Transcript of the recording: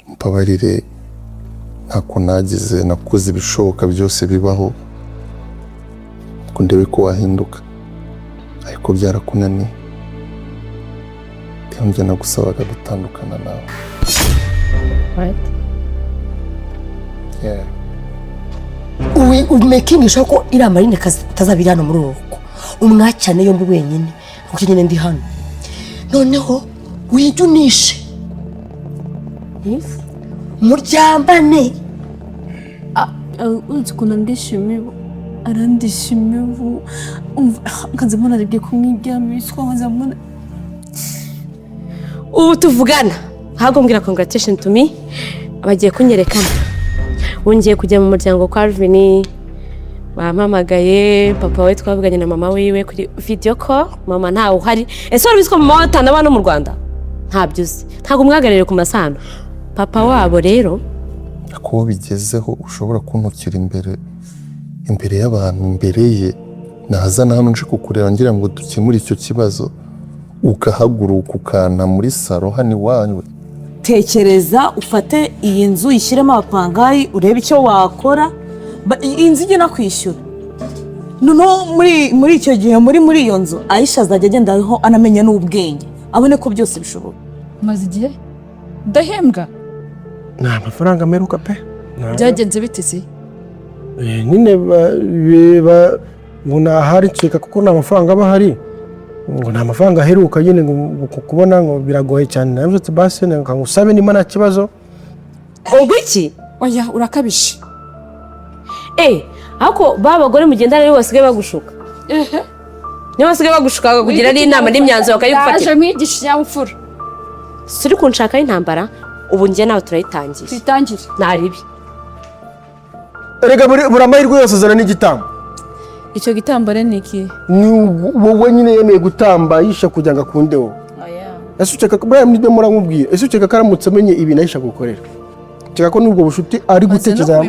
mbabarire ntako nagize nakoze ibishoboka byose bibaho ngo ndebe ko wahinduka ariko byarakunaniye njye nagusabaga gutandukana nawe. Right? Yeah. Umekingisha ko iri Marine kazabira hano muri urugo umwacane yombi wenyine kuko nyine ndi hano noneho wijunishe muryambane unzikuna ndishimye arandishimye nkanze mbona ribye kumwiryamiswa nkanze mbona ubu tuvugana hagombwira congratulation to me abagiye kunyerekana wongeye kujya mu muryango kwa Alvin bampamagaye papa we twavuganye na mama wiwe kuri video call mama ntawe uhari ese wari biziko mama watana abana mu Rwanda ntabyuzi ntago mwagarere ku masano papa wabo rero ko bigezeho ushobora kuntukira imbere y'abantu imbere ye nazana hano nje kukureba ngira ngo dukemure icyo kibazo ukahaguruka ukana muri saro hani wanyu. Tekereza ufate iyi nzu yishyiremo abapangayi urebe icyo wakora inzu igena kwishyura no muri icyo gihe muri iyo nzu Aisha azajya agenda aho anamenya n'ubwenge abone ko byose bishoboka. maze igihe ndahembwa nta mafaranga meruka pe byagenze bite se nyine nguna hari ceka kuko nta mafaranga aba hari ngo nta mafaranga aheruka nyine ngo kubona ngo biragoye cyane nabyo basi nkangusabe nima nta kibazo. Ubwo iki oya urakabishe ako babagore mugendana nibo basigaye bagushuka nibo basigaye bagushuka kugira n'inama n'imyanzuro bakayigufatira yaje mwigisha yamfura suri kunshaka intambara ubu njye nawe turayitangira twitangire naribi erega buri amahirwe yose azana n'igitambo. icyo gitambare ni iki ni wowe nyine yemeye gutamba yisha kugira ngo akunde wowe. Ese uceka ko bwa mwe muramubwiye ese uceka karamutse amenye ibi nahisha gukorera ceka ko nubwo bushuti ari gutekereza